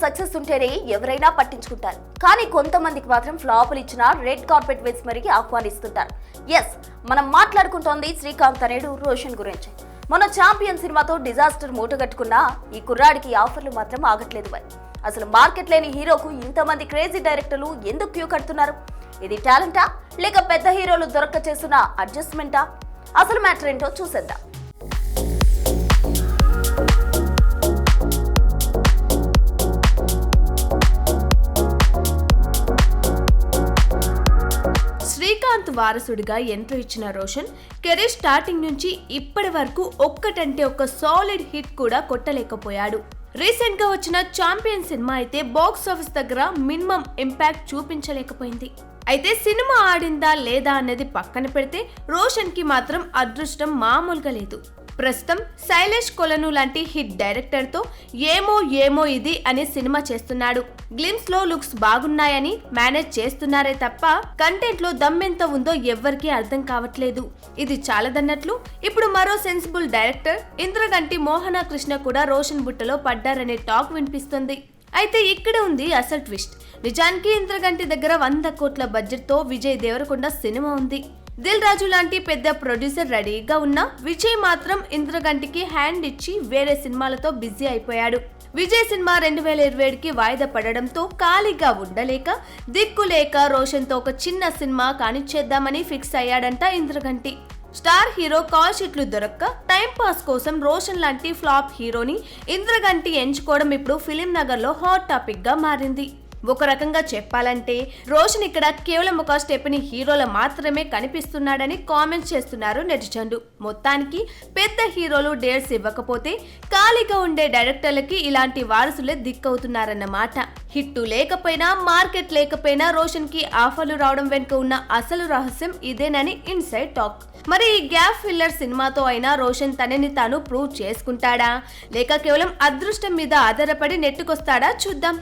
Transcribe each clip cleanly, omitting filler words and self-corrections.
Success ఉంటేనే ఎవరైనా పట్టించుకుంటారు. కానీ కొంతమందికి మాత్రం ఫ్లాపులు ఇచ్చినా రెడ్ కార్పెట్ వేసి మరీ ఆహ్వానిస్తుంటారు. ఎస్, మనం మాట్లాడుకుంటోంది శ్రీకాంత్ అనేడు రోషన్ గురించి. మన ఛాంపియన్ సినిమాతో డిజాస్టర్ మూటగట్టుకున్నా ఈ కుర్రాడికి ఆఫర్లు మాత్రం ఆగట్లేదు. మరి అసలు మార్కెట్ లేని హీరోకు ఇంతమంది క్రేజీ డైరెక్టర్లు ఎందుకు క్యూ కడుతున్నారు? ఇది టాలెంటా లేక పెద్ద హీరోలు దొరక్క చేస్తున్న అడ్జస్ట్మెంటా? అసలు మ్యాటర్ ఏంటో చూసేద్దాం. శ్రీకాంత్ వారసుడిగా ఎంట్రీ ఇచ్చిన రోషన్ కెరీర్ స్టార్టింగ్ నుంచి ఇప్పటి వరకు ఒక్కటంటే ఒక్క సాలిడ్ హిట్ కూడా కొట్టలేకపోయాడు. రీసెంట్ గా వచ్చిన ఛాంపియన్ సినిమా అయితే బాక్స్ ఆఫీస్ దగ్గర మినిమం ఇంపాక్ట్ చూపించలేకపోయింది. అయితే సినిమా ఆడిందా లేదా అన్నది పక్కన పెడితే రోషన్ కి మాత్రం అదృష్టం మామూలుగా లేదు. ప్రస్తుతం శైలేష్ కొలను లాంటి హిట్ డైరెక్టర్ తో ఏమో ఏమో ఇది అనే సినిమా చేస్తున్నాడు. గ్లిమ్స్ లో లుక్స్ బాగున్నాయని మేనేజ్ చేస్తున్నారే తప్ప కంటెంట్ లో దమ్మెంత ఉందో ఎవ్వరికీ అర్థం కావట్లేదు. ఇది చాలదన్నట్లు ఇప్పుడు మరో సెన్సిబుల్ డైరెక్టర్ ఇంద్రగంటి మోహన కృష్ణ కూడా రోషన్ బుట్టలో పడ్డారనే టాక్ వినిపిస్తుంది. అయితే ఇక్కడ ఉంది అసలు ట్విస్ట్. నిజానికి ఇంద్రగంటి దగ్గర 100 కోట్ల బడ్జెట్ తో విజయ్ దేవరకొండ సినిమా ఉంది. దిల్ రాజు లాంటి పెద్ద ప్రొడ్యూసర్ రెడీగా ఉన్న విజయ్ మాత్రం ఇంద్రగంటికి హ్యాండ్ ఇచ్చి వేరే సినిమాలతో బిజీ అయిపోయాడు. విజయ్ సినిమా 2027కి వాయిదా పడడంతో ఖాళీగా ఉండలేక దిక్కులేక రోషన్ తో ఒక చిన్న సినిమా కానిచ్చేద్దామని ఫిక్స్ అయ్యాడంట ఇంద్రగంటి. స్టార్ హీరో కాల్ షీట్లు దొరక్క టైం పాస్ కోసం రోషన్ లాంటి ఫ్లాప్ హీరోని ఇంద్రగంటి ఎంచుకోవడం ఇప్పుడు ఫిలిం నగర్ లో హాట్ టాపిక్ గా మారింది. ఒక రకంగా చెప్పాలంటే రోషన్ ఇక్కడ కేవలం ఒక స్టెప్ని హీరోల మాత్రమే కనిపిస్తున్నాడని కామెంట్స్ చేస్తున్నారు నెటిజన్లు. మొత్తానికి పెద్ద హీరోలు డేట్స్ ఇవ్వకపోతే ఖాళీగా ఉండే డైరెక్టర్లకి ఇలాంటి వారసులే దిక్కవుతున్నారన్నమాట. హిట్టు లేకపోయినా మార్కెట్ లేకపోయినా రోషన్ కి ఆఫర్లు రావడం వెనుక ఉన్న అసలు రహస్యం ఇదేనని ఇన్సైడ్ టాక్. మరి ఈ గ్యాప్ ఫిల్లర్ సినిమాతో అయినా రోషన్ తనని తాను ప్రూవ్ చేసుకుంటాడా లేక కేవలం అదృష్టం మీద ఆధారపడి నెట్టుకొస్తాడా చూద్దాం.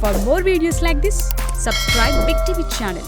For more videos like this, subscribe Big TV channel.